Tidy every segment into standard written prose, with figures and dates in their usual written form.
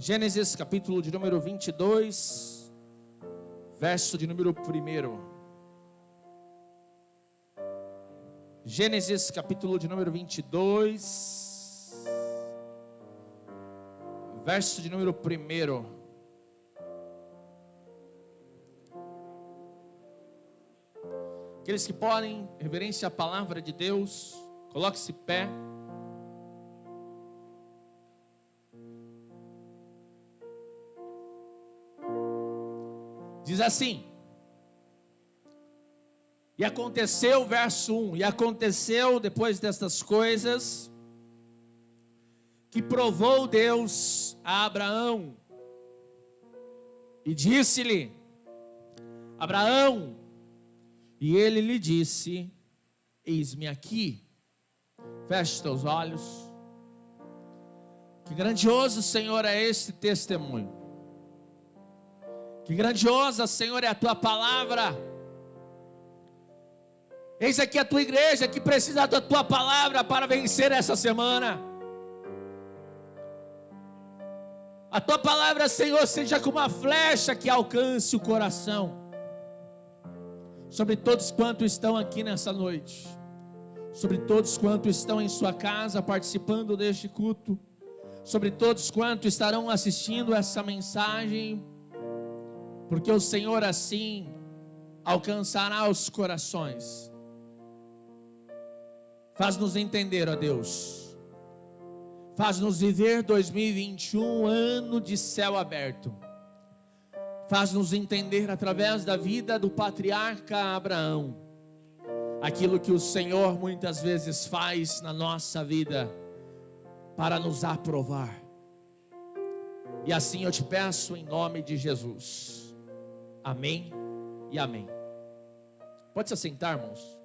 Gênesis capítulo de número 22, verso de número 1. Gênesis capítulo de número 22, verso de número 1. Aqueles que podem, reverência à palavra de Deus, coloque-se pé. Diz assim: e aconteceu, verso 1, e aconteceu depois destas coisas, que provou Deus a Abraão, e disse-lhe: Abraão, e ele lhe disse: eis-me aqui. Feche teus olhos. Que grandioso, Senhor, é este testemunho. Que grandiosa, Senhor, é a tua palavra. Eis aqui a tua igreja que precisa da tua palavra para vencer essa semana. A tua palavra, Senhor, seja como uma flecha que alcance o coração. Sobre todos quantos estão aqui nessa noite, sobre todos quantos estão em sua casa participando deste culto, sobre todos quantos estarão assistindo essa mensagem, porque o Senhor assim alcançará os corações. Faz-nos entender, ó Deus, faz-nos viver 2021, ano de céu aberto. Faz-nos entender através da vida do patriarca Abraão, aquilo que o Senhor muitas vezes faz na nossa vida, para nos aprovar. E assim eu te peço em nome de Jesus. Amém e amém. Pode se assentar, irmãos.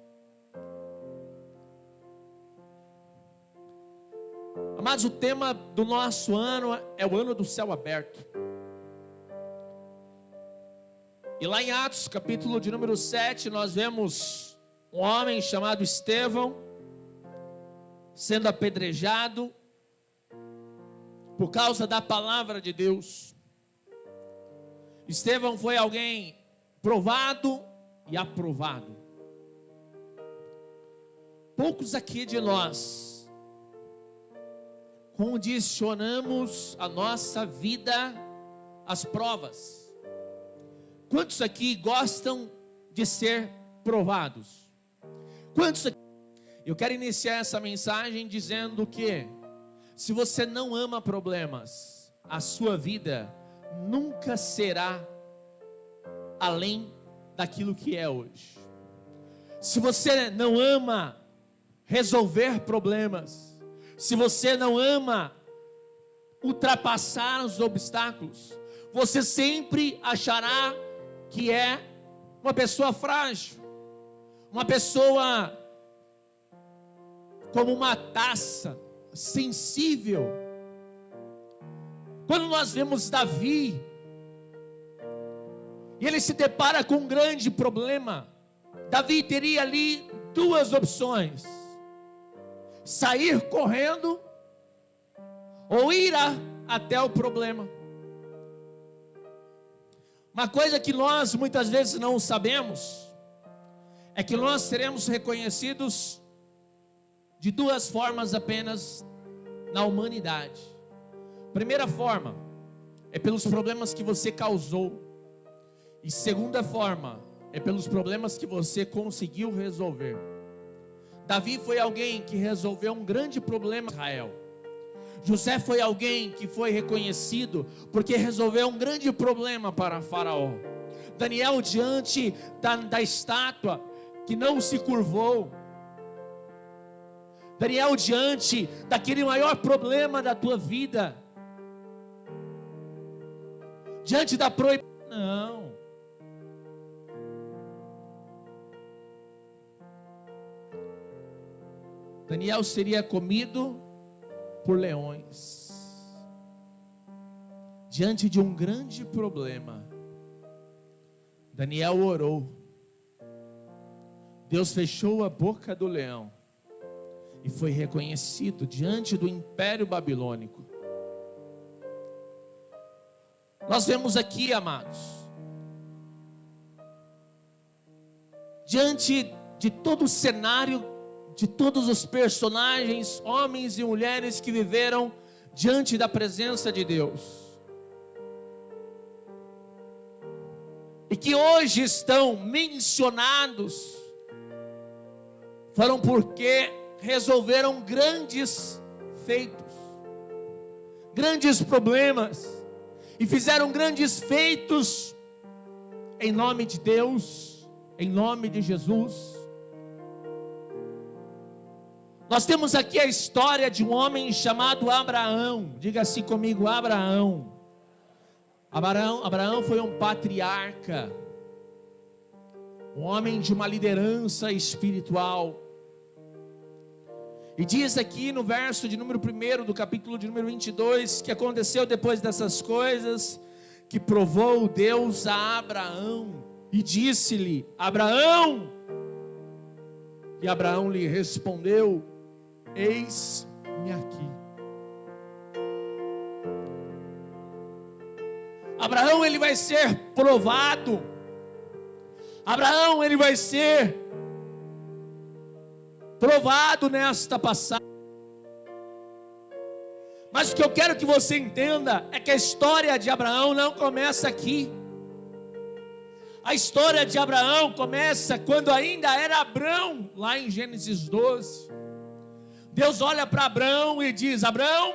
Amados, o tema do nosso ano é o ano do céu aberto. E lá em Atos, capítulo de número 7, nós vemos um homem chamado Estevão sendo apedrejado por causa da palavra de Deus. Estevão foi alguém provado e aprovado. Poucos aqui de nós condicionamos a nossa vida às provas. Quantos aqui gostam de ser provados? Quantos aqui... Eu quero iniciar essa mensagem dizendo que se você não ama problemas, a sua vida nunca será além daquilo que é hoje. Se você não ama resolver problemas, se você não ama ultrapassar os obstáculos, você sempre achará que é uma pessoa frágil, uma pessoa como uma taça, sensível. Quando nós vemos Davi, e ele se depara com um grande problema, Davi teria ali duas opções: sair correndo ou ir até o problema. Uma coisa que nós muitas vezes não sabemos é que nós seremos reconhecidos de duas formas apenas na humanidade. Primeira forma é pelos problemas que você causou, e segunda forma é pelos problemas que você conseguiu resolver. Davi foi alguém que resolveu um grande problema em Israel. José foi alguém que foi reconhecido porque resolveu um grande problema para Faraó. Daniel, diante da estátua que não se curvou. Daniel, diante daquele maior problema da tua vida, diante da proibição, não. Daniel seria comido por leões. Diante de um grande problema, Daniel orou. Deus fechou a boca do leão e foi reconhecido diante do Império Babilônico. Nós vemos aqui, amados, diante de todo o cenário, de todos os personagens, homens e mulheres que viveram diante da presença de Deus, e que hoje estão mencionados, foram porque resolveram grandes feitos, grandes problemas, e fizeram grandes feitos em nome de Deus, em nome de Jesus. Nós temos aqui a história de um homem chamado Abraão. Diga assim comigo, Abraão. Abraão foi um patriarca, um homem de uma liderança espiritual. E diz aqui no verso de número 1 do capítulo de número 22, que aconteceu depois dessas coisas, que provou Deus a Abraão e disse-lhe: Abraão! E Abraão lhe respondeu: eis-me aqui. Abraão, ele vai ser provado. Abraão, ele vai ser provado nesta passagem. Mas o que eu quero que você entenda é que a história de Abraão não começa aqui. A história de Abraão começa quando ainda era Abrão, lá em Gênesis 12. Deus olha para Abrão e diz: Abrão,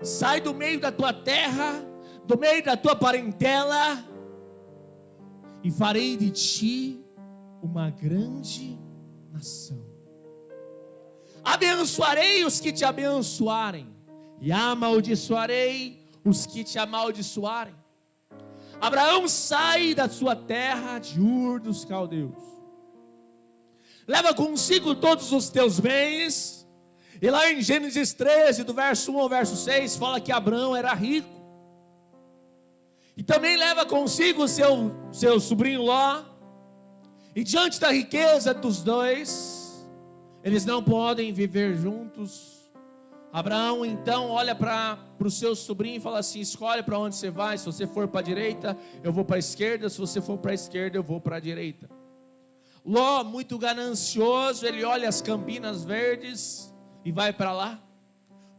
sai do meio da tua terra, do meio da tua parentela, e farei de ti uma grande nação. Abençoarei os que te abençoarem, e amaldiçoarei os que te amaldiçoarem. Abraão sai da sua terra de Ur dos Caldeus, leva consigo todos os teus bens. E lá em Gênesis 13, do verso 1 ao verso 6, fala que Abraão era rico. E também leva consigo seu sobrinho Ló. E diante da riqueza dos dois, eles não podem viver juntos. Abraão então olha para o seu sobrinho e fala assim: escolhe para onde você vai. Se você for para a direita, eu vou para a esquerda. Se você for para a esquerda, eu vou para a direita. Ló, muito ganancioso, ele olha as campinas verdes e vai para lá.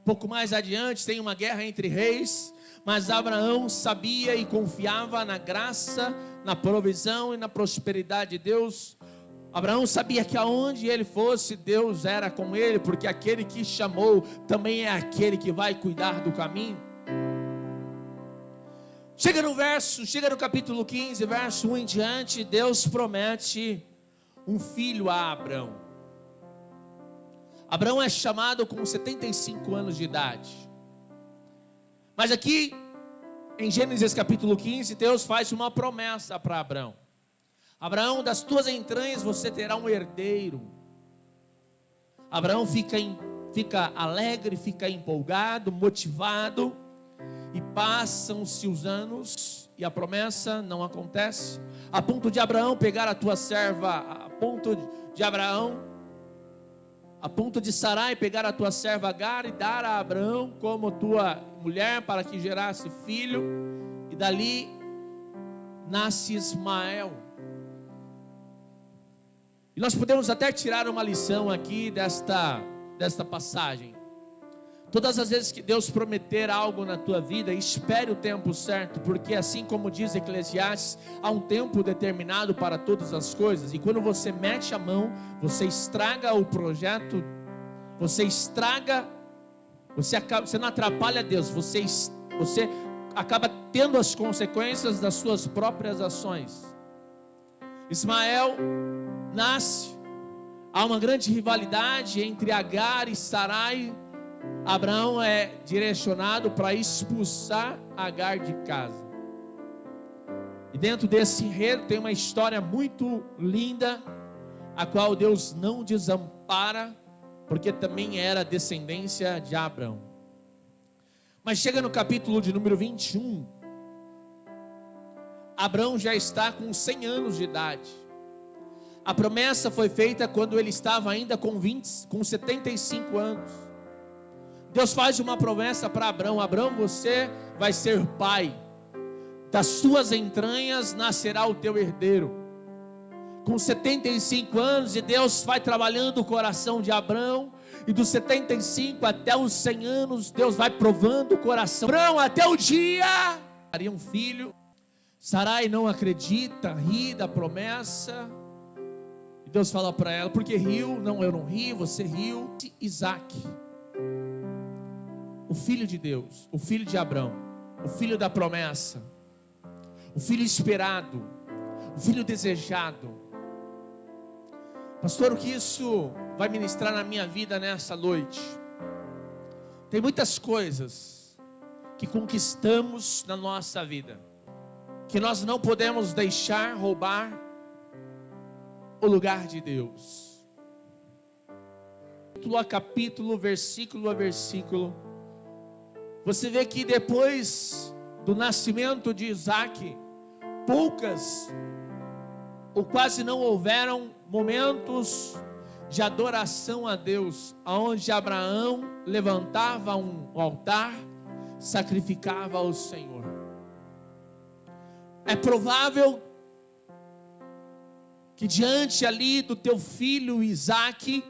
Pouco mais adiante tem uma guerra entre reis, mas Abraão sabia e confiava na graça, na provisão e na prosperidade de Deus. Abraão sabia que aonde ele fosse, Deus era com ele, porque aquele que chamou também é aquele que vai cuidar do caminho. Chega no capítulo 15, verso 1 em diante, Deus promete um filho a Abraão. Abraão é chamado com 75 anos de idade. Mas aqui, em Gênesis capítulo 15, Deus faz uma promessa para Abraão. Abraão, das tuas entranhas você terá um herdeiro. Abraão fica alegre, fica empolgado, motivado. E passam-se os anos e a promessa não acontece. A ponto de Abraão pegar a tua serva, a ponto de Sarai pegar a tua serva Agar e dar a Abraão como tua mulher para que gerasse filho. E dali nasce Ismael. E nós podemos até tirar uma lição aqui desta passagem. Todas as vezes que Deus prometer algo na tua vida, espere o tempo certo, porque assim como diz Eclesiastes, há um tempo determinado para todas as coisas. E quando você mete a mão, você estraga o projeto, você não atrapalha Deus, você acaba tendo as consequências das suas próprias ações. Ismael nasce, há uma grande rivalidade entre Agar e Sarai. Abraão é direcionado para expulsar Agar de casa. E dentro desse enredo tem uma história muito linda, a qual Deus não desampara, porque também era descendência de Abraão. Mas chega no capítulo de número 21, Abraão já está com 100 anos de idade. A promessa foi feita quando ele estava ainda com 75 anos. Deus faz uma promessa para Abraão: Abraão, você vai ser pai. das tuas entranhas nascerá o teu herdeiro. Com 75 anos, e Deus vai trabalhando o coração de Abrão, e dos 75 até os 100 anos, Deus vai provando o coração. Abrão, até o dia, daria um filho. Sarai não acredita, ri da promessa. E Deus fala para ela: porque riu? Não, eu não ri, você riu. Isaac, o filho de Deus, o filho de Abrão, o filho da promessa, o filho esperado, o filho desejado. Pastor, o que isso vai ministrar na minha vida nessa noite? Tem muitas coisas que conquistamos na nossa vida, que nós não podemos deixar roubar o lugar de Deus. Capítulo a capítulo, versículo a versículo, você vê que depois do nascimento de Isaac, poucas ou quase não houveram momentos de adoração a Deus, onde Abraão levantava um altar, sacrificava ao Senhor. É provável que diante ali do teu filho Isaac,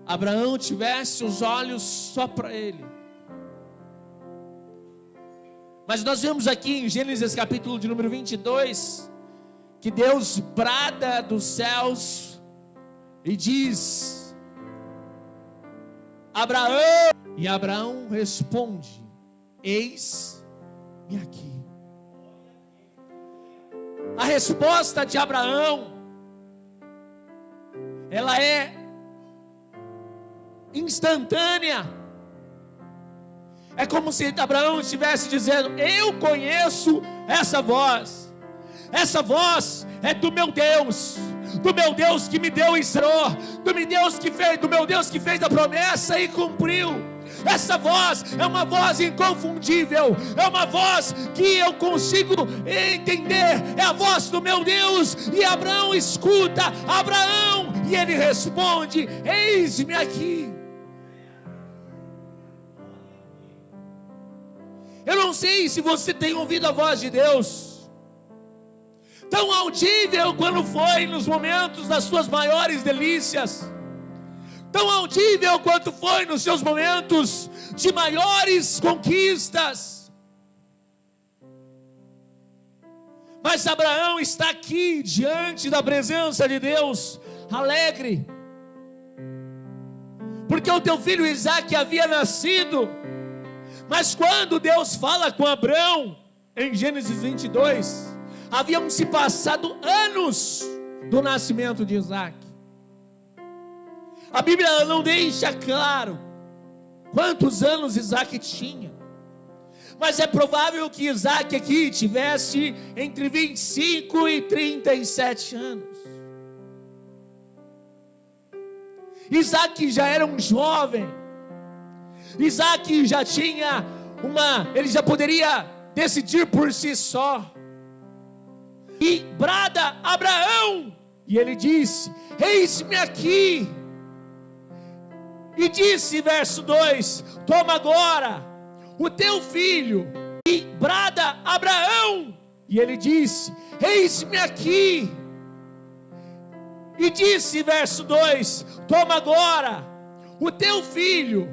Abraão tivesse os olhos só para ele. Mas nós vemos aqui em Gênesis capítulo de número 22, que Deus brada dos céus e diz: Abraão. E Abraão responde: eis-me aqui. A resposta de Abraão, ela é instantânea. É como se Abraão estivesse dizendo: eu conheço essa voz. Essa voz é do meu Deus que me deu Israel, do meu Deus que fez a promessa e cumpriu. Essa voz é uma voz inconfundível, é uma voz que eu consigo entender, é a voz do meu Deus. E Abraão escuta Abraão, e ele responde: eis-me aqui. Eu não sei se você tem ouvido a voz de Deus, tão audível quando foi nos momentos das suas maiores delícias, tão audível quanto foi nos seus momentos de maiores conquistas. Mas Abraão está aqui diante da presença de Deus, alegre, porque o teu filho Isaac havia nascido. Mas quando Deus fala com Abraão, em Gênesis 22, haviam se passado anos do nascimento de Isaac. A Bíblia não deixa claro quantos anos Isaac tinha, mas é provável que Isaac aqui tivesse entre 25 e 37 anos. Isaac já era um jovem. Isaac já tinha ele já poderia decidir por si só. E brada Abraão, e ele disse: eis-me aqui. E disse, verso 2: toma agora o teu filho. E brada Abraão, e ele disse: eis-me aqui. E disse, verso 2: toma agora o teu filho,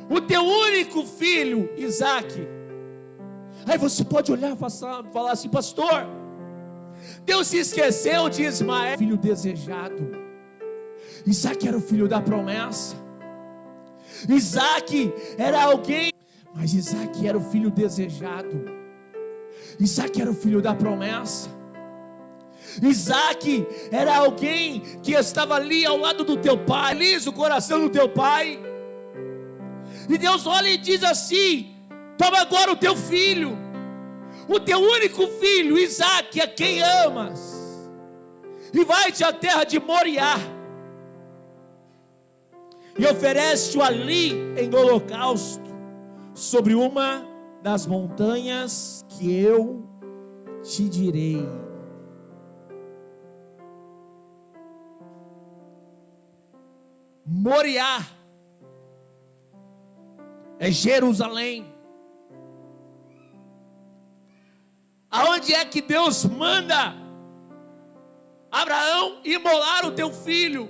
o teu único filho, Isaac. Aí você pode olhar e falar assim: pastor, Deus se esqueceu de Ismael, filho desejado. Isaac era o filho da promessa. Isaac era alguém, mas Isaac era o filho desejado. Isaac era o filho da promessa. Isaac era alguém que estava ali ao lado do teu pai, feliz o coração do teu pai. E Deus olha e diz assim: toma agora o teu filho, o teu único filho, Isaac, a quem amas, e vai-te à terra de Moriá, e oferece-o ali em holocausto, sobre uma das montanhas que eu te direi. Moriá é Jerusalém. Aonde é que Deus manda Abraão imolar o teu filho?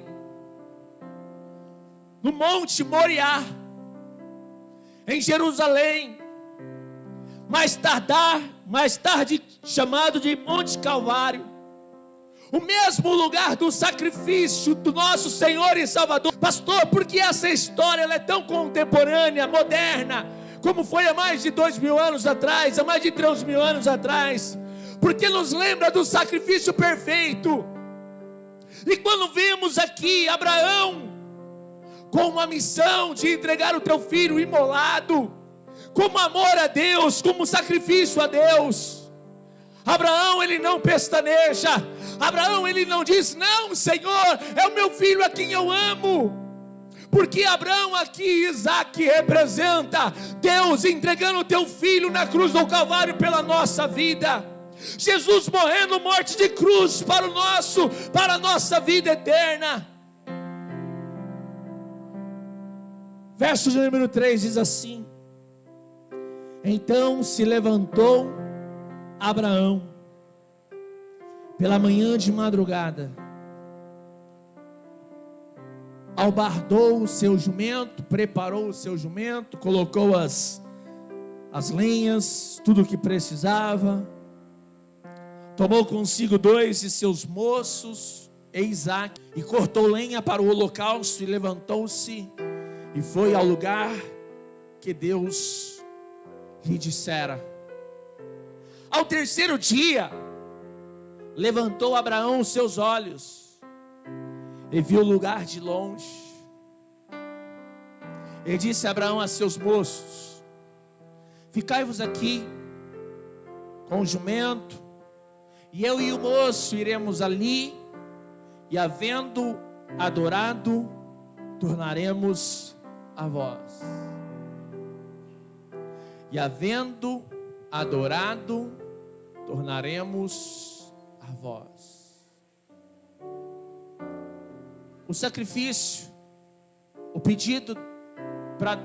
No Monte Moriá, em Jerusalém, mais tarde chamado de Monte Calvário, o mesmo lugar do sacrifício do nosso Senhor e Salvador. Pastor, por que essa história ela é tão contemporânea, moderna, como foi há mais de 2.000 anos atrás, há mais de 3.000 anos atrás? Porque nos lembra do sacrifício perfeito. E quando vemos aqui Abraão com uma missão de entregar o teu filho imolado, como amor a Deus, como sacrifício a Deus, Abraão ele não pestaneja, Abraão ele não diz, não Senhor, é o meu filho a quem eu amo, porque Abraão aqui, Isaac representa Deus entregando o teu filho na cruz do Calvário pela nossa vida, Jesus morrendo morte de cruz para a nossa vida eterna. Verso de número 3 diz assim: então se levantou Abraão pela manhã de madrugada, albardou o seu jumento, preparou o seu jumento, colocou as lenhas, tudo o que precisava, tomou consigo 2 de seus moços e Isaac, e cortou lenha para o holocausto, e levantou-se e foi ao lugar que Deus lhe dissera. Ao terceiro dia, levantou Abraão os seus olhos e viu o lugar de longe. E disse Abraão a seus moços: ficai-vos aqui com o jumento, e eu e o moço iremos ali, e havendo adorado, tornaremos a vós. E havendo adorado, tornaremos a vós. O sacrifício, o pedido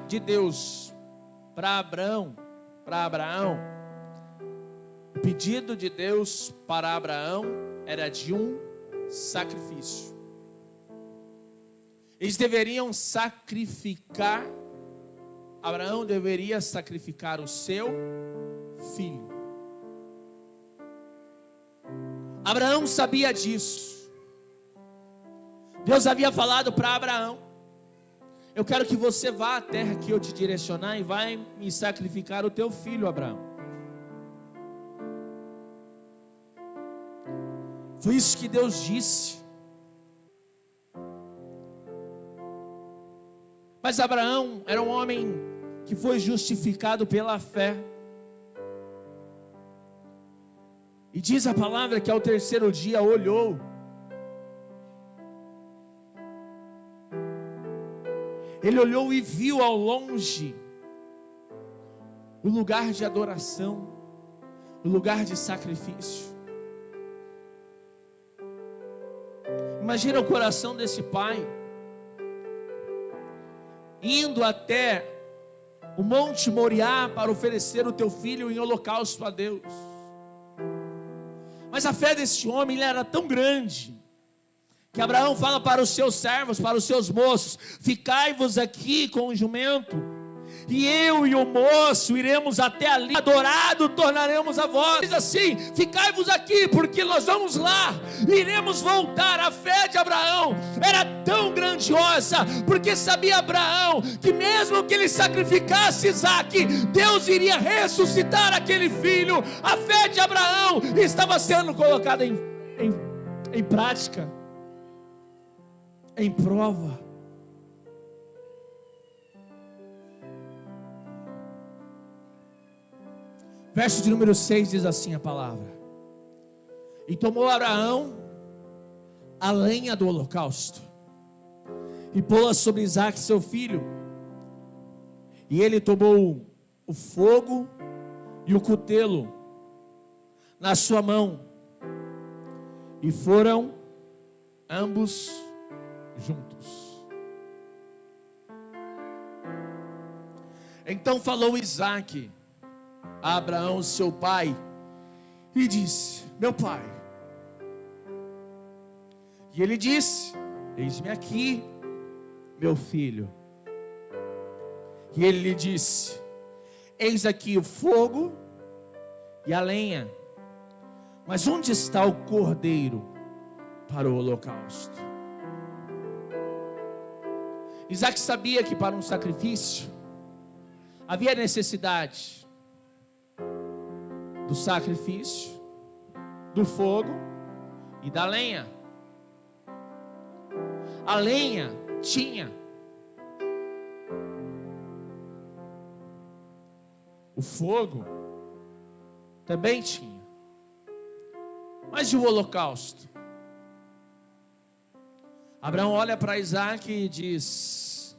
de Deus para Abraão, o pedido de Deus para Abraão era de um sacrifício. Eles deveriam sacrificar, Abraão deveria sacrificar o seu filho. Abraão sabia disso. Deus havia falado para Abraão: eu quero que você vá à terra que eu te direcionar e vai me sacrificar o teu filho, Abraão. Foi isso que Deus disse. Mas Abraão era um homem que foi justificado pela fé. E diz a palavra que ao terceiro dia olhou. Ele olhou e viu ao longe o lugar de adoração, o lugar de sacrifício. Imagina o coração desse pai indo até o Monte Moriá para oferecer o teu filho em holocausto a Deus. Mas a fé desse homem era tão grande, que Abraão fala para os seus servos, para os seus moços: ficai-vos aqui com o jumento, e eu e o moço iremos até ali, adorado tornaremos a vós. Diz assim: ficai-vos aqui, porque nós vamos lá, iremos voltar. A fé de Abraão era tão grandiosa, porque sabia Abraão que mesmo que ele sacrificasse Isaac, Deus iria ressuscitar aquele filho. A fé de Abraão estava sendo colocada em prática, em prova. Verso de número 6 diz assim a palavra: e tomou Abraão a lenha do holocausto, e pô-la sobre Isaac seu filho, e ele tomou o fogo e o cutelo na sua mão, e foram ambos juntos. Então falou Isaac a Abraão seu pai, e disse: meu pai. E ele disse: eis-me aqui, meu filho. E ele lhe disse: eis aqui o fogo e a lenha, mas onde está o cordeiro para o holocausto? Isaac sabia que para um sacrifício havia necessidade do sacrifício, do fogo e da lenha. A lenha tinha, o fogo também tinha, mas e o holocausto? Abraão olha para Isaac e diz: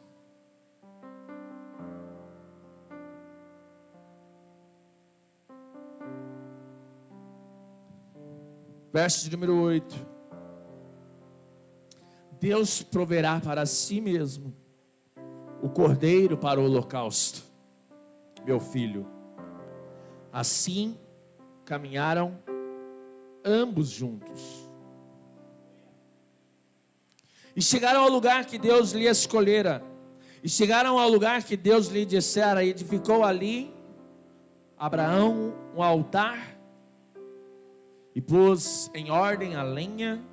verso de número 8: Deus proverá para si mesmo o cordeiro para o holocausto, meu filho. Assim caminharam ambos juntos e chegaram ao lugar que Deus lhe escolhera, e chegaram ao lugar que Deus lhe dissera, e edificou ali Abraão um altar, e pôs em ordem a lenha,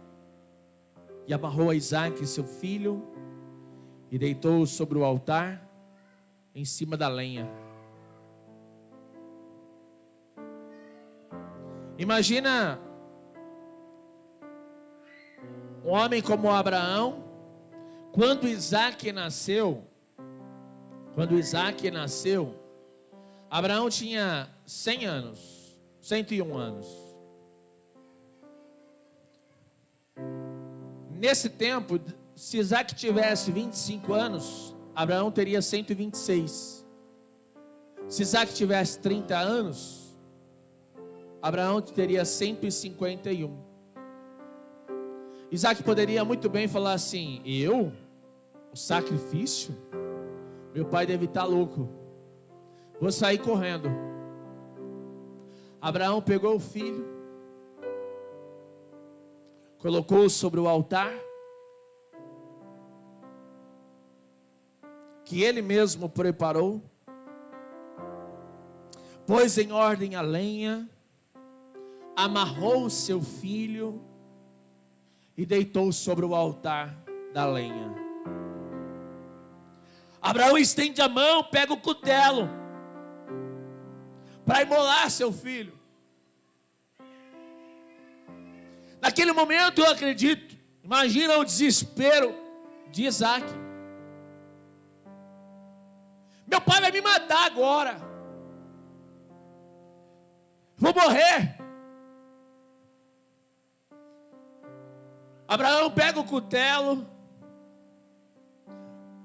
e amarrou a Isaque seu filho, e deitou-o sobre o altar, em cima da lenha. Imagina um homem como Abraão. Quando Isaque nasceu, Abraão tinha 100 anos, 101 anos. Nesse tempo, se Isaque tivesse 25 anos, Abraão teria 126. Se Isaque tivesse 30 anos, Abraão teria 151. Isaque poderia muito bem falar assim: o sacrifício? Meu pai deve estar louco, vou sair correndo. Abraão pegou o filho, colocou-o sobre o altar, que ele mesmo preparou, pôs em ordem a lenha, amarrou o seu filho e deitou sobre o altar da lenha. Abraão estende a mão, pega o cutelo para imolar seu filho. Naquele momento eu acredito, imagina o desespero de Isaque. Meu pai vai me matar agora, vou morrer. Abraão pega o cutelo,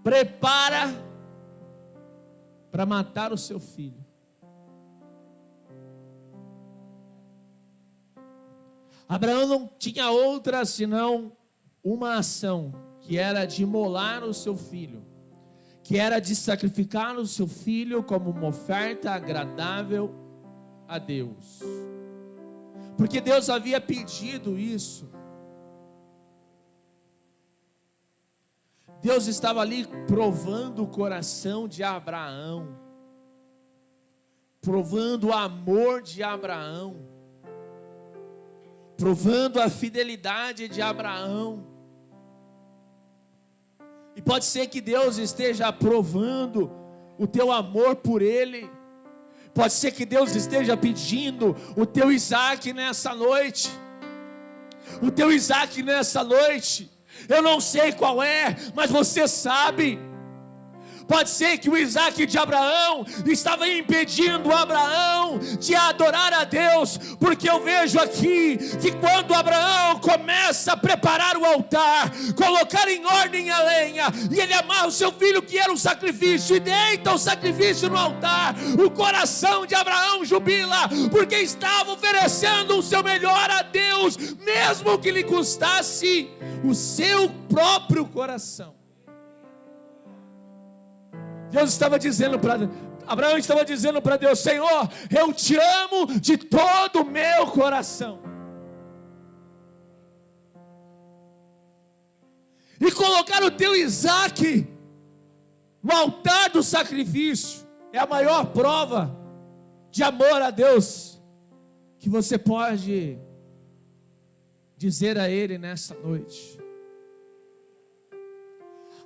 prepara para matar o seu filho. Abraão não tinha outra senão uma ação, que era de imolar o seu filho, que era de sacrificar o seu filho como uma oferta agradável a Deus, porque Deus havia pedido isso. Deus estava ali provando o coração de Abraão, provando o amor de Abraão, provando a fidelidade de Abraão. E pode ser que Deus esteja provando o teu amor por Ele. Pode ser que Deus esteja pedindo o teu Isaque nessa noite. O teu Isaque nessa noite. Eu não sei qual é, mas você sabe. Pode ser que o Isaque de Abraão estava impedindo Abraão de adorar a Deus, porque eu vejo aqui que quando Abraão começa a preparar o altar, colocar em ordem a lenha, e ele amarra o seu filho, que era um sacrifício, e deita o sacrifício no altar, o coração de Abraão jubila, porque estava oferecendo o seu melhor a Deus, mesmo que lhe custasse o seu próprio coração. Deus estava dizendo para Abraão estava dizendo para Deus: Senhor, eu te amo de todo o meu coração. E colocar o teu Isaque no altar do sacrifício é a maior prova de amor a Deus que você pode dizer a Ele nessa noite.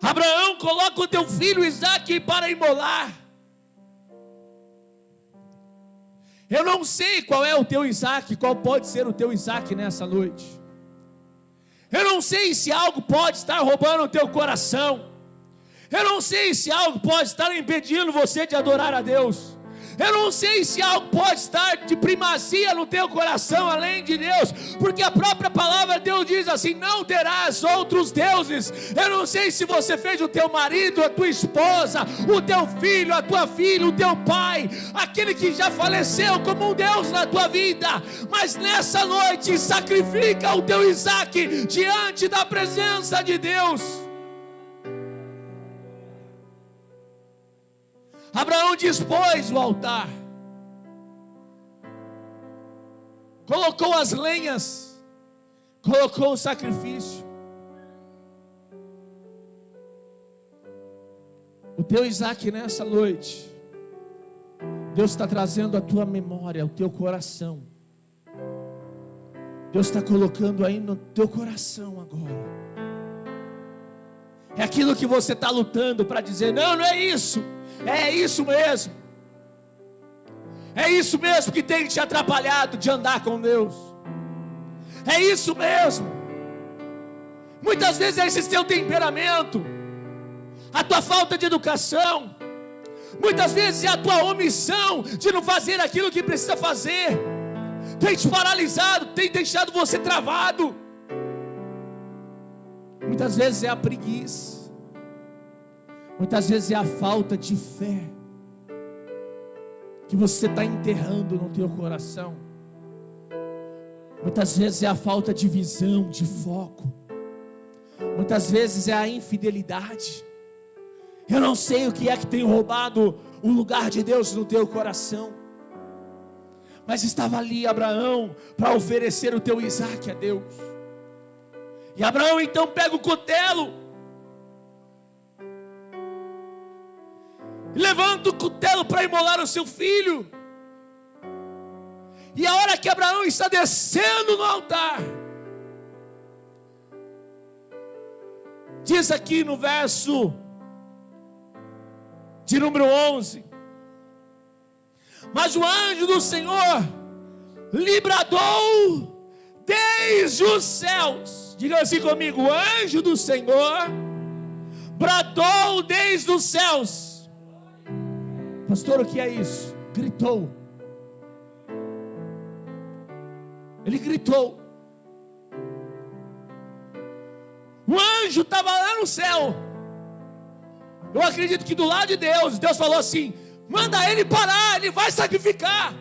Abraão, coloca o teu filho Isaque para imolar. Eu não sei qual é o teu Isaque, qual pode ser o teu Isaque nessa noite. Eu não sei se algo pode estar roubando o teu coração. Eu não sei se algo pode estar impedindo você de adorar a Deus. Eu não sei se algo pode estar de primazia no teu coração além de Deus, porque a própria palavra de Deus diz assim: não terás outros deuses. Eu não sei se você fez o teu marido, a tua esposa, o teu filho, a tua filha, o teu pai, aquele que já faleceu, como um Deus na tua vida, mas nessa noite sacrifica o teu Isaque diante da presença de Deus. Abraão dispôs o altar, colocou as lenhas, colocou o sacrifício. O teu Isaque nessa noite, Deus está trazendo a tua memória, o teu coração. Deus está colocando aí no teu coração agora. É aquilo que você está lutando para dizer: não, não é isso. É isso mesmo. É isso mesmo que tem te atrapalhado de andar com Deus. É isso mesmo. Muitas vezes é esse teu temperamento, a tua falta de educação. Muitas vezes é a tua omissão de não fazer aquilo que precisa fazer. Tem te paralisado, tem deixado você travado. Muitas vezes é a preguiça. Muitas vezes é a falta de fé que você está enterrando no teu coração. Muitas vezes é a falta de visão, de foco. Muitas vezes é a infidelidade. Eu não sei o que é que tem roubado o lugar de Deus no teu coração, mas estava ali Abraão para oferecer o teu Isaque a Deus. E Abraão então pega o cutelo, levanta o cutelo para imolar o seu filho. E a hora que Abraão está descendo no altar, diz aqui no verso de número 11: mas o anjo do Senhor lhe bradou desde os céus. Diga assim comigo: o anjo do Senhor bradou desde os céus. Pastor, o que é isso? Gritou. Ele gritou. O anjo estava lá no céu. Eu acredito que do lado de Deus, Deus falou assim: manda ele parar, ele vai sacrificar.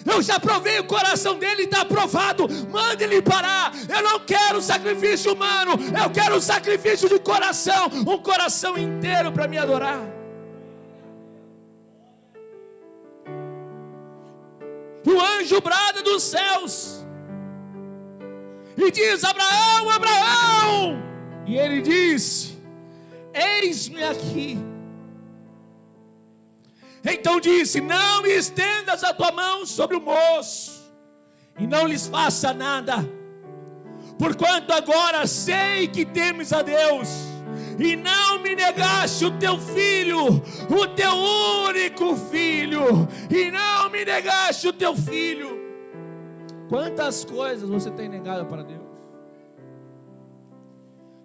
Eu já provei o coração dele, está aprovado. Manda ele parar. Eu não quero sacrifício humano, eu quero sacrifício de coração, um coração inteiro para me adorar. O anjo brada dos céus e diz: Abraão, Abraão. E ele disse: eis-me aqui. Então disse: não estendas a tua mão sobre o moço, e não lhes faça nada, porquanto agora sei que temes a Deus, e não me negaste o teu filho, o teu único filho, e não me negaste o teu filho. Quantas coisas você tem negado para Deus?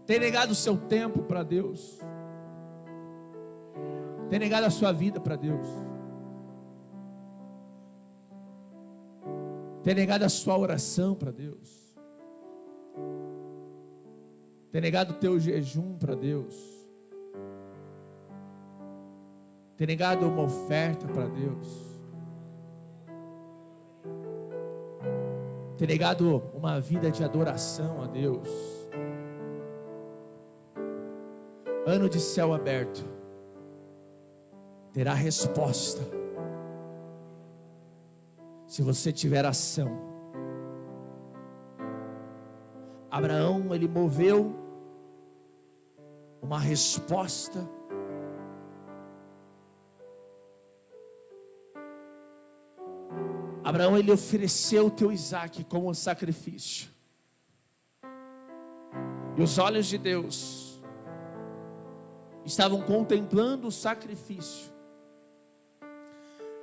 Tem negado o seu tempo para Deus? Tem negado a sua vida para Deus? Tem negado a sua oração para Deus? Tem negado o teu jejum para Deus? Tem negado uma oferta para Deus? Tem negado uma vida de adoração a Deus? Ano de céu aberto. terá resposta se você tiver ação. Abraão, ele moveu uma resposta. Abraão, ele ofereceu o teu Isaque como sacrifício. E os olhos de Deus estavam contemplando o sacrifício.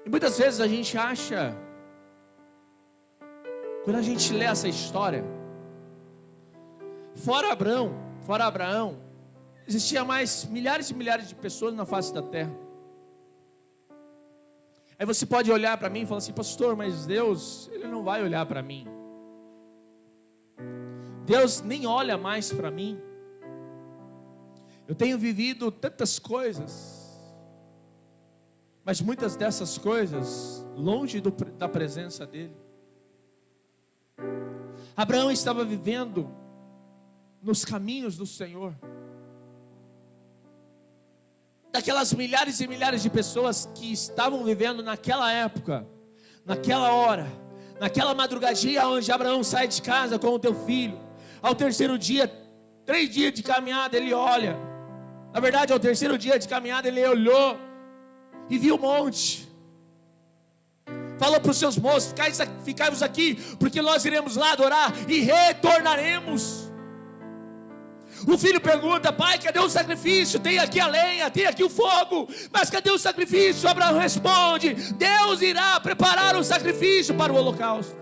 E muitas vezes a gente acha, quando a gente lê essa história, fora Abraão, existia mais milhares e milhares de pessoas na face da terra. Aí você pode olhar para mim e falar assim: pastor, mas Deus, Ele não vai olhar para mim. Deus nem olha mais para mim. Eu tenho vivido tantas coisas, mas muitas dessas coisas longe da presença dEle. Abraão estava vivendo nos caminhos do Senhor. Daquelas milhares e milhares de pessoas que estavam vivendo naquela época, naquela hora, naquela madrugadinha onde Abraão sai de casa com o teu filho. Ao terceiro dia, 3 dias de caminhada, ele olha. Na verdade, ao terceiro dia de caminhada, ele olhou e viu o monte. Falou para os seus moços: ficai-vos aqui, porque nós iremos lá adorar e retornaremos. O filho pergunta: pai, cadê o sacrifício? Tem aqui a lenha, tem aqui o fogo, mas cadê o sacrifício? Abraão responde: Deus irá preparar o sacrifício para o holocausto.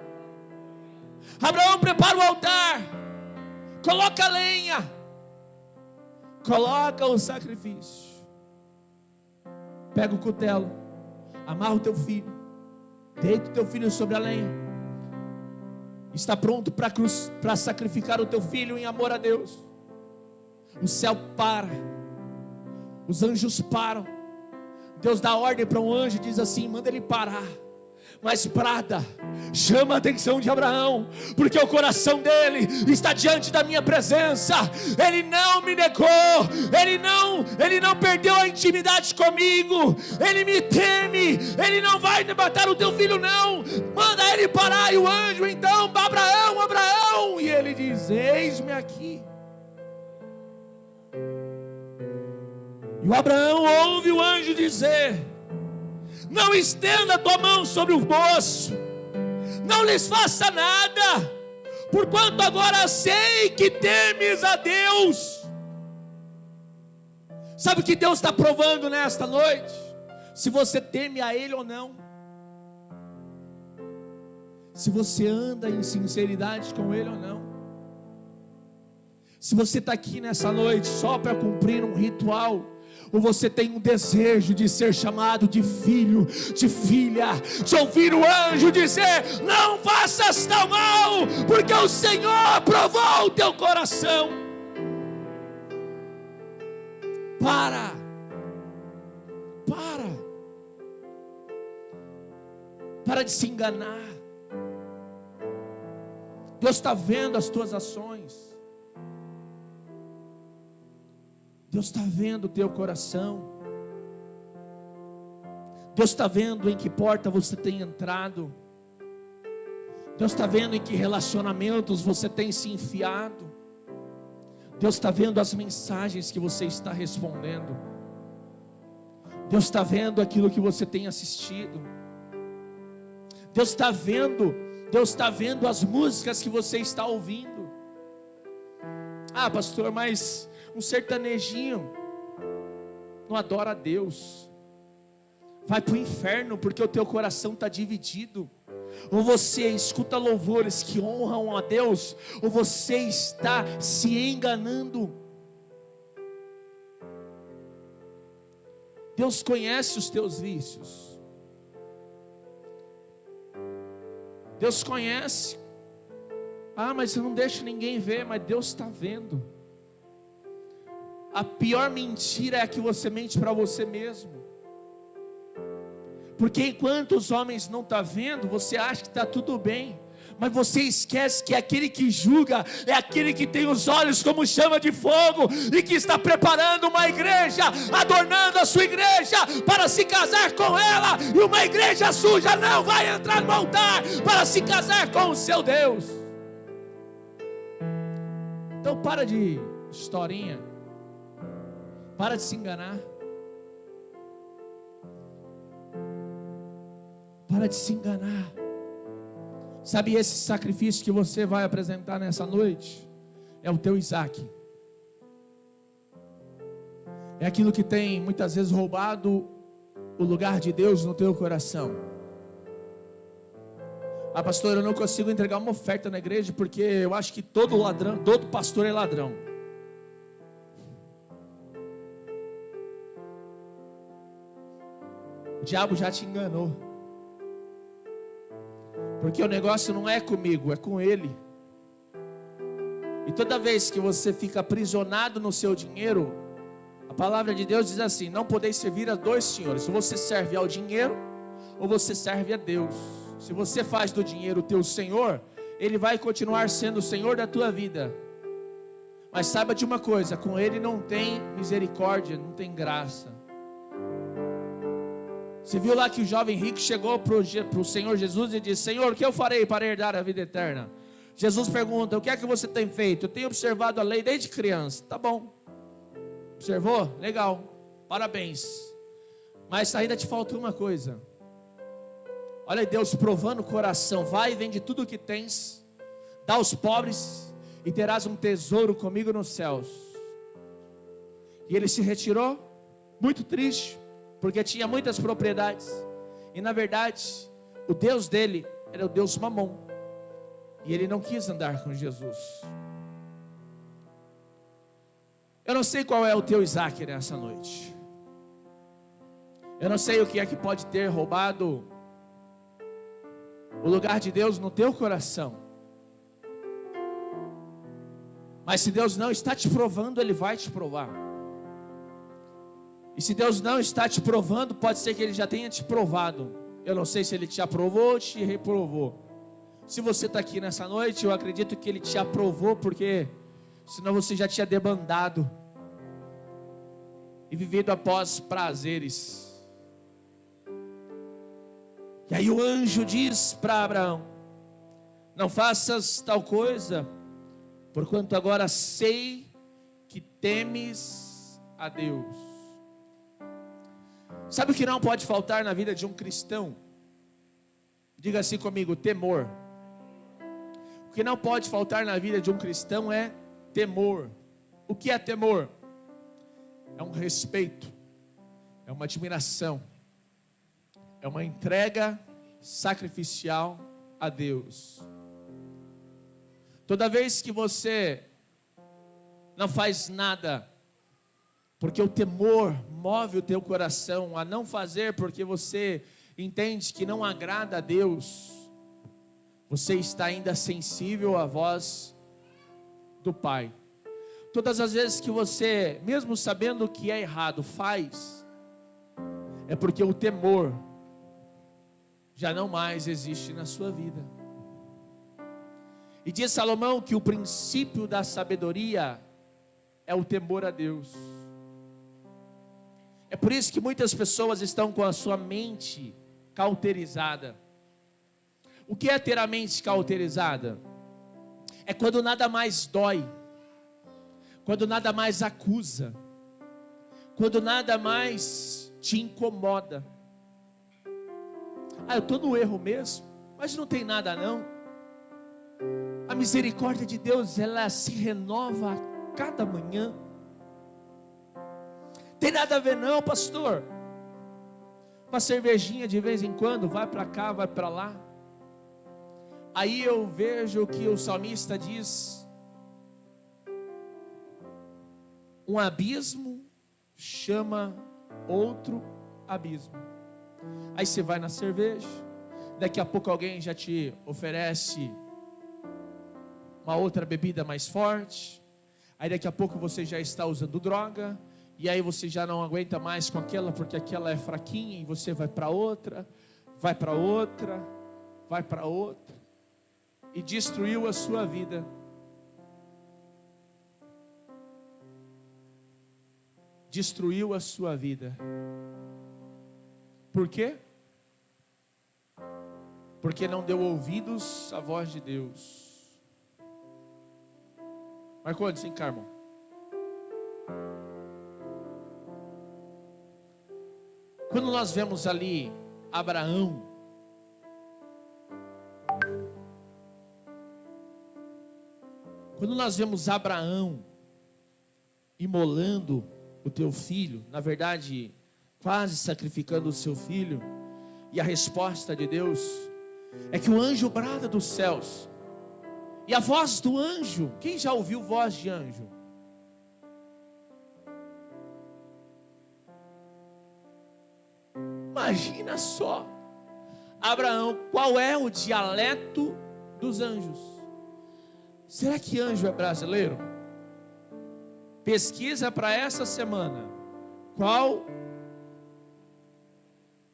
Abraão prepara o altar, coloca a lenha, coloca o sacrifício, pega o cutelo, amarra o teu filho, deita o teu filho sobre a lenha, está pronto para sacrificar o teu filho em amor a Deus. O céu para, os anjos param. Deus dá ordem para um anjo e diz assim: manda ele parar. Mas brada, chama a atenção de Abraão, porque o coração dele está diante da minha presença. Ele não me negou, ele não perdeu a intimidade comigo. Ele me teme, ele não vai matar o teu filho não. Manda ele parar. E o anjo então: Abraão, e ele diz: eis-me aqui. E o Abraão ouve o anjo dizer: não estenda a tua mão sobre o moço, não lhes faça nada, porquanto agora sei que temes a Deus. Sabe o que Deus está provando nesta noite? Se você teme a Ele ou não. Se você anda em sinceridade com Ele ou não. Se você está aqui nessa noite só para cumprir um ritual, ou você tem um desejo de ser chamado de filho, de filha, de ouvir o anjo dizer: não faças tal mal, porque o Senhor provou o teu coração. Para de se enganar. Deus está vendo as tuas ações. Deus está vendo o teu coração. Deus está vendo em que porta você tem entrado. Deus está vendo em que relacionamentos você tem se enfiado. Deus está vendo as mensagens que você está respondendo. Deus está vendo aquilo que você tem assistido. Deus está vendo as músicas que você está ouvindo. Ah, pastor, mas um sertanejinho não adora a Deus. Vai para o inferno, porque o teu coração está dividido. Ou você escuta louvores que honram a Deus, ou você está se enganando. Deus conhece os teus vícios. Deus conhece. Ah, mas eu não deixo ninguém ver. Mas Deus está vendo. A pior mentira é a que você mente para você mesmo. Porque enquanto os homens não estão vendo, você acha que está tudo bem. Mas você esquece que aquele que julga é aquele que tem os olhos como chama de fogo e que está preparando uma igreja, adornando a sua igreja para se casar com ela. E uma igreja suja não vai entrar no altar para se casar com o seu Deus. Então para de historinha, para de se enganar, para de se enganar. Sabe, esse sacrifício que você vai apresentar nessa noite é o teu Isaac. É aquilo que tem muitas vezes roubado o lugar de Deus no teu coração. Ah, pastor, eu não consigo entregar uma oferta na igreja porque eu acho que todo ladrão, todo pastor é ladrão. O diabo já te enganou. Porque o negócio não é comigo, é com ele. E toda vez que você fica aprisionado no seu dinheiro, a palavra de Deus diz assim: não podeis servir a dois senhores. Ou você serve ao dinheiro, ou você serve a Deus. Se você faz do dinheiro o teu senhor, ele vai continuar sendo o senhor da tua vida. Mas saiba de uma coisa: com ele não tem misericórdia, não tem graça. Você viu lá que o jovem rico chegou para o Senhor Jesus e disse: Senhor, o que eu farei para herdar a vida eterna? Jesus pergunta: o que é que você tem feito? Eu tenho observado a lei desde criança. Tá bom, observou? Legal, parabéns. Mas ainda te falta uma coisa. Olha Deus provando o coração: vai e vende tudo o que tens, dá aos pobres e terás um tesouro comigo nos céus. E ele se retirou, muito triste, porque tinha muitas propriedades. E na verdade, o Deus dele era o Deus Mamon. E ele não quis andar com Jesus. Eu não sei qual é o teu Isaac nessa noite. Eu não sei o que é que pode ter roubado o lugar de Deus no teu coração. Mas se Deus não está te provando, Ele vai te provar. E se Deus não está te provando, pode ser que Ele já tenha te provado. Eu não sei se Ele te aprovou ou te reprovou. Se você está aqui nessa noite, eu acredito que Ele te aprovou, porque senão você já tinha debandado e vivido após prazeres. E aí o anjo diz para Abraão: não faças tal coisa, porquanto agora sei que temes a Deus. Sabe o que não pode faltar na vida de um cristão? Diga assim comigo: temor. O que não pode faltar na vida de um cristão é temor. O que é temor? É um respeito, é uma admiração, é uma entrega sacrificial a Deus. Toda vez que você não faz nada, porque o temor move o teu coração a não fazer, porque você entende que não agrada a Deus, você está ainda sensível à voz do Pai. Todas as vezes que você, mesmo sabendo que é errado, faz, é porque o temor já não mais existe na sua vida. E diz Salomão que o princípio da sabedoria é o temor a Deus. É por isso que muitas pessoas estão com a sua mente cauterizada. O que é ter a mente cauterizada? É quando nada mais dói, quando nada mais acusa, quando nada mais te incomoda. Ah, eu estou no erro mesmo, mas não tem nada não. A misericórdia de Deus, ela se renova a cada manhã. Tem nada a ver não, pastor. Uma cervejinha de vez em quando, vai para cá, vai para lá. Aí eu vejo que o salmista diz: um abismo chama outro abismo. Aí você vai na cerveja, daqui a pouco alguém já te oferece uma outra bebida mais forte. Aí daqui a pouco você já está usando droga. E aí você já não aguenta mais com aquela, porque aquela é fraquinha, e você vai para outra, vai para outra, vai para outra. e destruiu a sua vida. Destruiu a sua vida. Por quê? Porque não deu ouvidos à voz de Deus. Marcou, sem Carmo. Quando nós vemos ali Abraão, quando nós vemos Abraão imolando o teu filho, na verdade, quase sacrificando o seu filho, e a resposta de Deus é que o anjo brada dos céus, e a voz do anjo, quem já ouviu voz de anjo? Imagina só, Abraão, qual é o dialeto dos anjos? Será que anjo é brasileiro? Pesquisa para essa semana, qual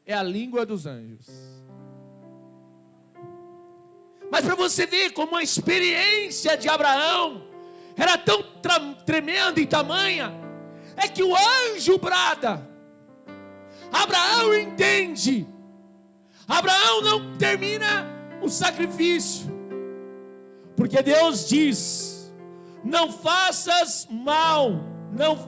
é a língua dos anjos? Mas para você ver como a experiência de Abraão era tão tremenda e tamanha, é que o anjo brada, Abraão entende, Abraão não termina o sacrifício, porque Deus diz: não faças mal,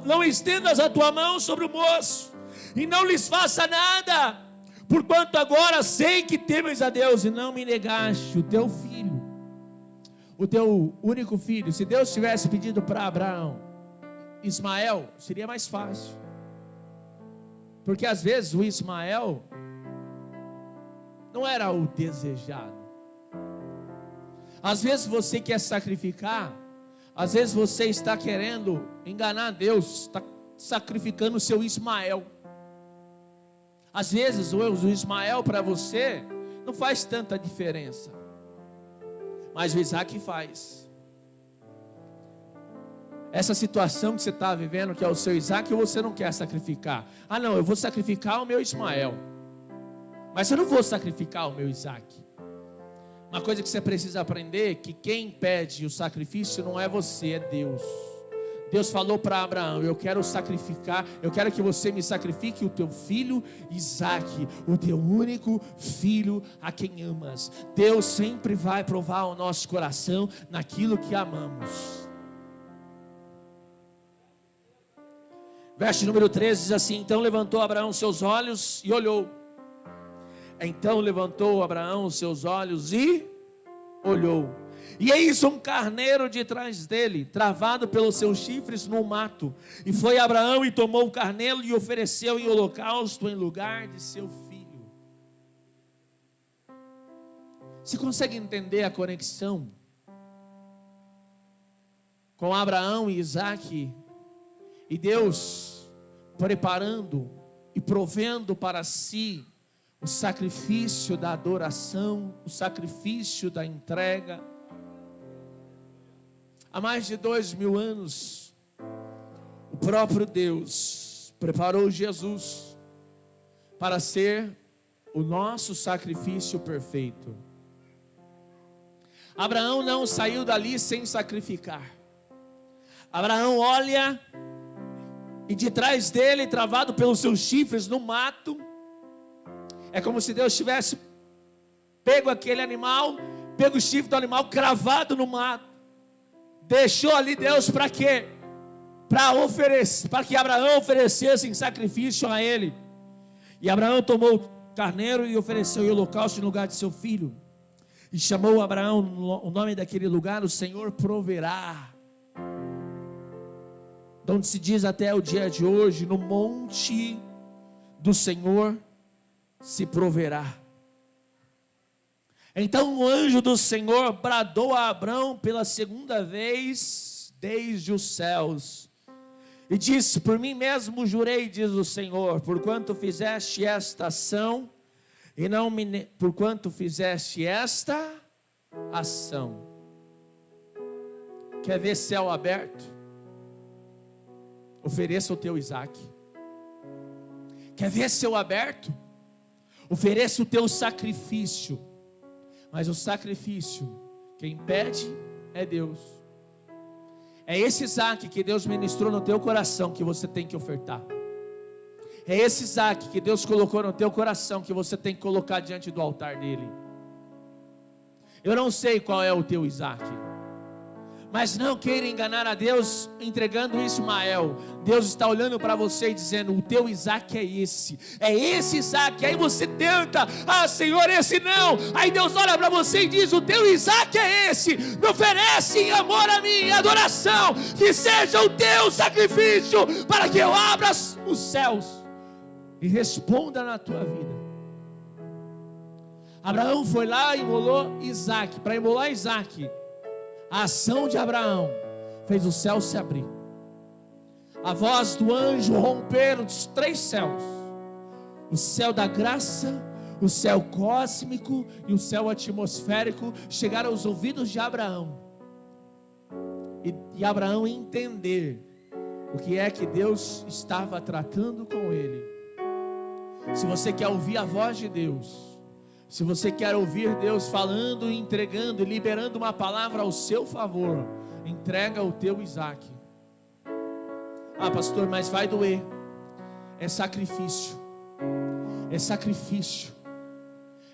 não estendas a tua mão sobre o moço, e não lhes faça nada, porquanto agora sei que temes a Deus, e não me negaste o teu filho, o teu único filho. Se Deus tivesse pedido para Abraão Ismael, seria mais fácil, porque às vezes o Ismael não era o desejado. Às vezes você quer sacrificar, às vezes você está querendo enganar Deus, está sacrificando o seu Ismael. Às vezes o Ismael para você não faz tanta diferença, mas o Isaac faz. Essa situação que você está vivendo, que é o seu Isaac, você não quer sacrificar. Ah não, eu vou sacrificar o meu Ismael, mas eu não vou sacrificar o meu Isaac. Uma coisa que você precisa aprender, que quem pede o sacrifício não é você, é Deus. Deus falou para Abraão: eu quero sacrificar, eu quero que você me sacrifique o teu filho Isaque, o teu único filho a quem amas. Deus sempre vai provar o nosso coração naquilo que amamos. Verso número 13 diz assim: então levantou Abraão seus olhos e olhou. Então levantou Abraão os seus olhos e olhou, e eis um carneiro de trás dele, travado pelos seus chifres no mato. E foi Abraão e tomou o carneiro e ofereceu em holocausto em lugar de seu filho. Você consegue entender a conexão com Abraão e Isaque, e Deus preparando e provendo para si o sacrifício da adoração, o sacrifício da entrega? Há mais de 2000 anos, o próprio Deus preparou Jesus para ser o nosso sacrifício perfeito. Abraão não saiu dali sem sacrificar. Abraão olha, e de trás dele, travado pelos seus chifres no mato, é como se Deus tivesse pego aquele animal, pego o chifre do animal cravado no mato. Deixou ali Deus para quê? Para que Abraão oferecesse em sacrifício a ele. E Abraão tomou o carneiro e ofereceu em holocausto em lugar de seu filho. E chamou Abraão o nome daquele lugar: o Senhor proverá. De onde se diz até o dia de hoje: no monte do Senhor se proverá. Então o anjo do Senhor bradou a Abraão pela segunda vez desde os céus, e disse: por mim mesmo jurei, diz o Senhor, porquanto fizeste esta ação, e não me porquanto fizeste esta ação. Quer ver céu aberto? Ofereça o teu Isaque. Quer ver céu aberto? Ofereça o teu sacrifício. Mas o sacrifício Quem pede é Deus. É esse Isaac que Deus ministrou no teu coração que você tem que ofertar. É esse Isaac que Deus colocou no teu coração que você tem que colocar diante do altar dele. Eu não sei qual é o teu Isaac, mas não queira enganar a Deus entregando Ismael. Deus está olhando para você e dizendo: o teu Isaac é esse Isaac. Aí você tenta: ah, Senhor, esse não. Aí Deus olha para você e diz: o teu Isaac é esse. Me oferece em amor a mim, em adoração, que seja o teu sacrifício, para que eu abra os céus e responda na tua vida. Abraão foi lá e imolou Isaac. Para imolar Isaac, a ação de Abraão fez o céu se abrir. A voz do anjo romper os 3 céus: o céu da graça, o céu cósmico e o céu atmosférico, chegaram aos ouvidos de Abraão. E Abraão entender o que é que Deus estava tratando com ele. Se você quer ouvir a voz de Deus, se você quer ouvir Deus falando, entregando e liberando uma palavra ao seu favor, entrega o teu Isaac. Ah, pastor, mas vai doer. É sacrifício. É sacrifício.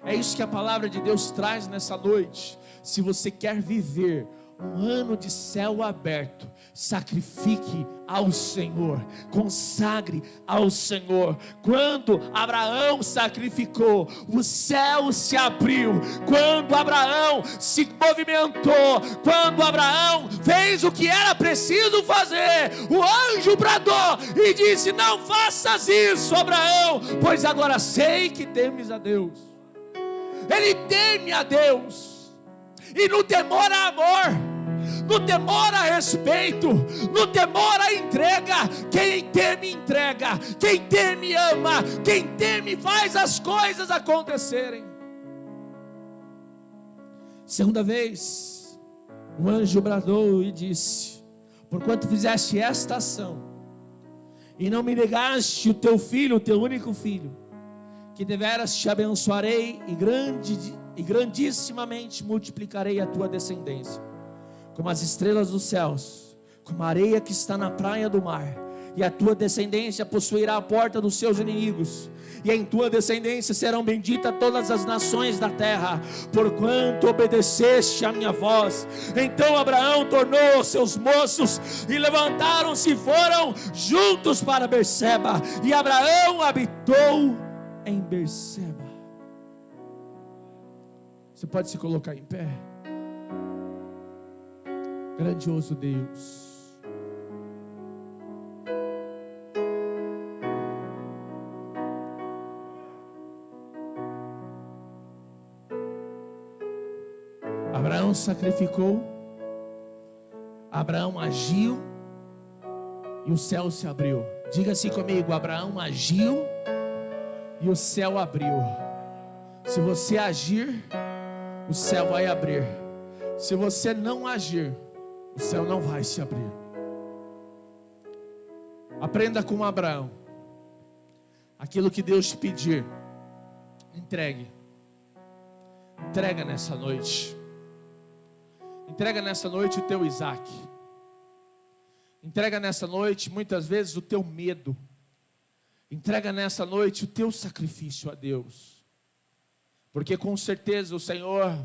É isso que a palavra de Deus traz nessa noite. Se você quer viver um ano de céu aberto, sacrifique ao Senhor, consagre ao Senhor. Quando Abraão sacrificou, o céu se abriu. Quando Abraão se movimentou, quando Abraão fez o que era preciso fazer, o anjo bradou e disse: não faças isso, Abraão, pois agora sei que temes a Deus. Ele teme a Deus. E no temor a amor, no temor a respeito, no temor a entrega. Quem teme entrega, quem teme ama, quem teme faz as coisas acontecerem. Segunda vez, o anjo bradou e disse: porquanto fizeste esta ação, e não me negaste o teu filho, o teu único filho, que deveras te abençoarei e grandissimamente multiplicarei a tua descendência, como as estrelas dos céus, como a areia que está na praia do mar. E a tua descendência possuirá a porta dos seus inimigos, e em tua descendência serão benditas todas as nações da terra, porquanto obedeceste a minha voz. Então Abraão tornou os seus moços, e levantaram-se e foram juntos para Berseba, e Abraão habitou em Berseba. Você pode se colocar em pé? Grandioso Deus, Abraão sacrificou, Abraão agiu e o céu se abriu. Diga assim comigo: Abraão agiu e o céu abriu. Se você agir, o céu vai abrir. Se você não agir, o céu não vai se abrir. Aprenda com Abraão. Aquilo que Deus te pedir, entregue. Entrega nessa noite. Entrega nessa noite o teu Isaac. Entrega nessa noite muitas vezes o teu medo. Entrega nessa noite o teu sacrifício a Deus. Porque com certeza o Senhor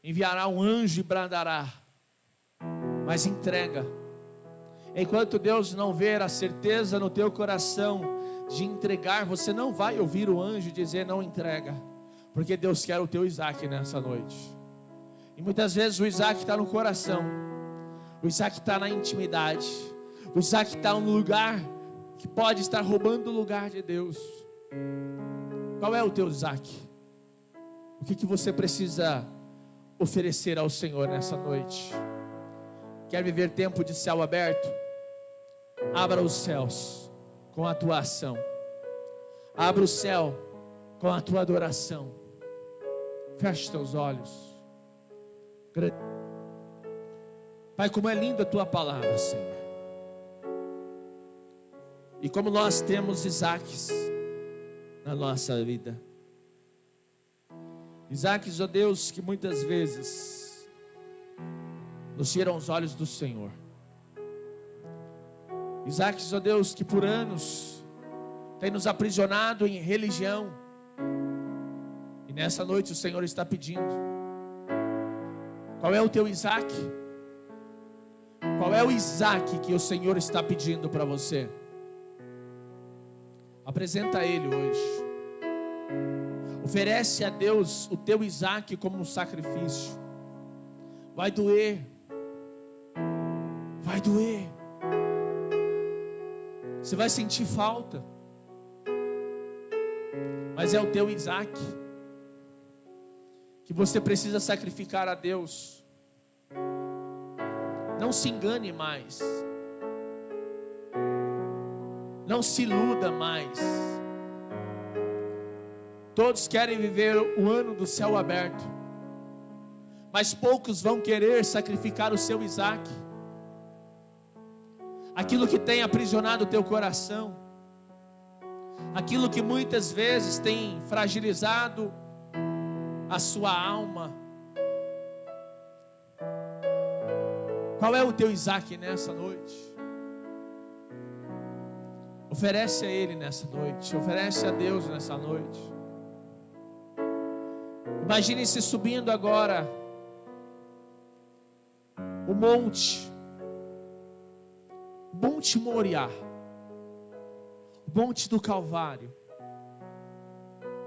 enviará um anjo e bradará. Mas entrega. Enquanto Deus não ver a certeza no teu coração de entregar, você não vai ouvir o anjo dizer não entrega. Porque Deus quer o teu Isaac nessa noite. E muitas vezes o Isaac está no coração. O Isaac está na intimidade. O Isaac está no lugar que pode estar roubando o lugar de Deus. Qual é o teu Isaac? O que você precisa oferecer ao Senhor nessa noite? Quer viver tempo de céu aberto? Abra os céus com a tua ação. Abra o céu com a tua adoração. Feche teus olhos. Pai, como é linda a tua palavra, Senhor. E como nós temos Isaques na nossa vida. Isaques, ó Deus, que muitas vezes nos tiram os olhos do Senhor. Isaac, ó Deus, que por anos tem nos aprisionado em religião, e nessa noite o Senhor está pedindo: qual é o teu Isaac? Qual é o Isaac que o Senhor está pedindo para você? Apresenta a Ele hoje. Oferece a Deus o teu Isaac como um sacrifício. Vai doer. Vai doer. Você vai sentir falta. Mas é o teu Isaac que você precisa sacrificar a Deus. Não se engane mais. Não se iluda mais. Todos querem viver o ano do céu aberto, mas poucos vão querer sacrificar o seu Isaac. Aquilo que tem aprisionado o teu coração, aquilo que muitas vezes tem fragilizado a sua alma. Qual é o teu Isaac nessa noite? Oferece a Ele nessa noite. Oferece a Deus nessa noite. Imagine-se subindo agora o Monte Moriá, o Monte do Calvário,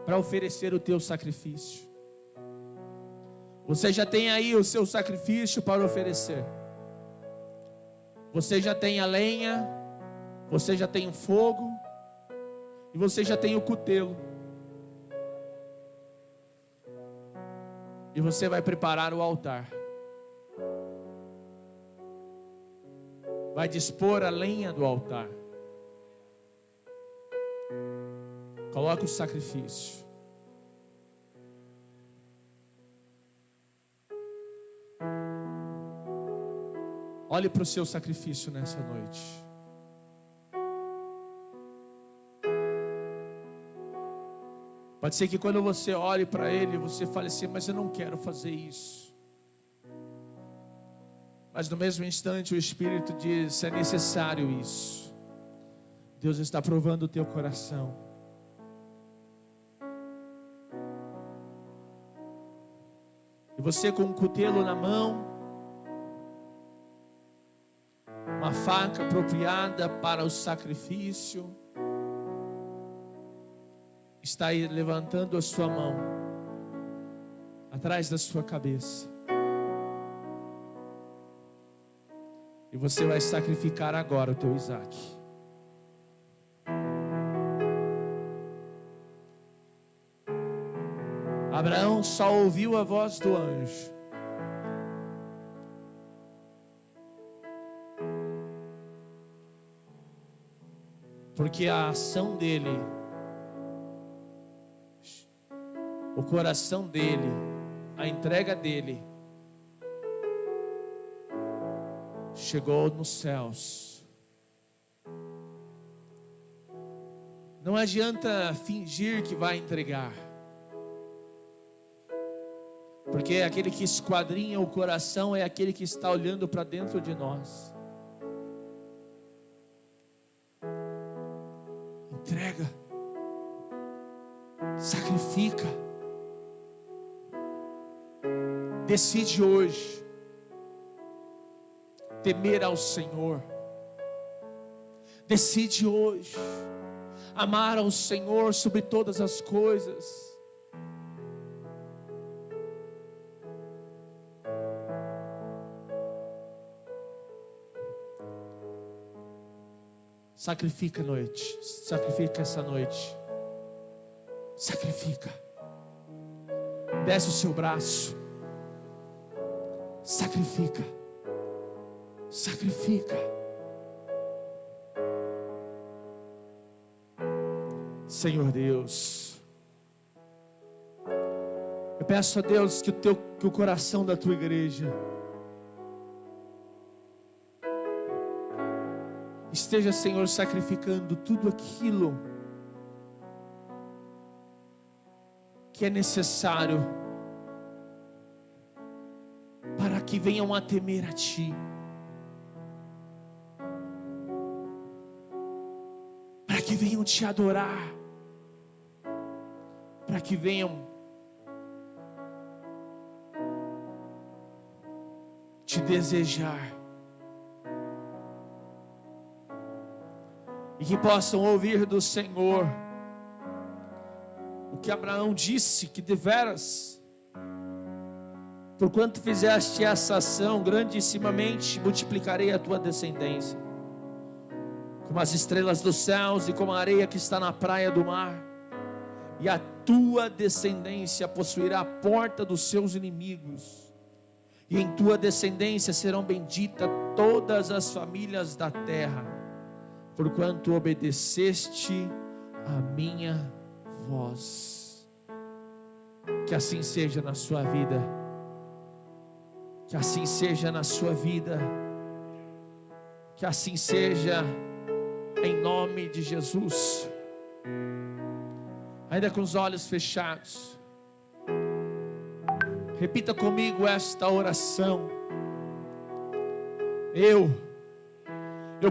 para oferecer o teu sacrifício. Você já tem aí o seu sacrifício para oferecer. Você já tem a lenha, você já tem o fogo, e você já tem o cutelo. E você vai preparar o altar. Vai dispor a lenha do altar. Coloque o sacrifício. Olhe para o seu sacrifício nessa noite. Pode ser que quando você olhe para ele, você fale assim: mas eu não quero fazer isso. Mas no mesmo instante o Espírito diz: é necessário isso. Deus está provando o teu coração. E você com um cutelo na mão, uma faca apropriada para o sacrifício, está aí levantando a sua mão atrás da sua cabeça, e você vai sacrificar agora o teu Isaac. Abraão só ouviu a voz do anjo. Porque a ação dele, o coração dele, a entrega dele, chegou nos céus. Não adianta fingir que vai entregar, porque aquele que esquadrinha o coração é aquele que está olhando para dentro de nós. Entrega, sacrifica. Decide hoje temer ao Senhor. Decide hoje amar ao Senhor sobre todas as coisas. Sacrifica a noite, sacrifica essa noite. Sacrifica. Desce o seu braço. Sacrifica. Sacrifica. Senhor Deus, eu peço a Deus que o coração da tua igreja esteja, Senhor, sacrificando tudo aquilo que é necessário para que venham a temer a Ti, para que venham Te adorar, para que venham Te desejar, e que possam ouvir do Senhor o que Abraão disse, que deveras, porquanto fizeste essa ação, grandissimamente multiplicarei a tua descendência, como as estrelas dos céus e como a areia que está na praia do mar, e a tua descendência possuirá a porta dos seus inimigos, e em tua descendência serão benditas todas as famílias da terra, porquanto obedeceste a minha voz. Que assim seja na sua vida, que assim seja na sua vida, que assim seja em nome de Jesus. Ainda com os olhos fechados, repita comigo esta oração. Eu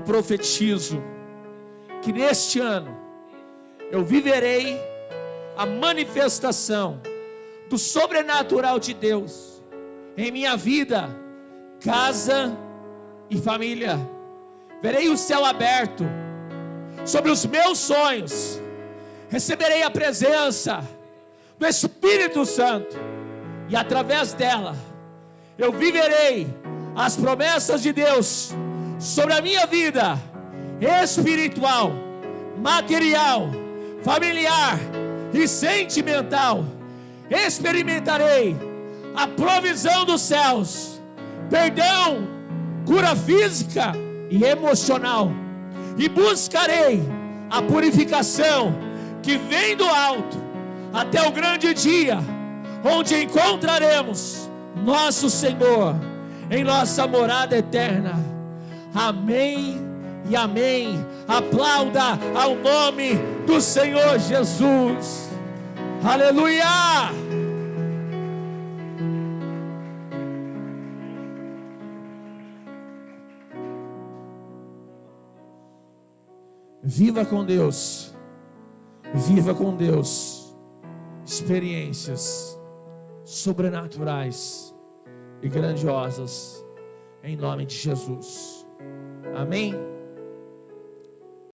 profetizo que neste ano eu viverei a manifestação do sobrenatural de Deus em minha vida, casa e família. Verei o céu aberto sobre os meus sonhos, receberei a presença do Espírito Santo, e através dela eu viverei as promessas de Deus sobre a minha vida espiritual, material, familiar e sentimental. Experimentarei a provisão dos céus, perdão, cura física e emocional, e buscarei a purificação que vem do alto até o grande dia, onde encontraremos nosso Senhor em nossa morada eterna. Amém e amém. Aplauda ao nome do Senhor Jesus. Aleluia! Viva com Deus. Viva com Deus experiências sobrenaturais e grandiosas, em nome de Jesus. Amém?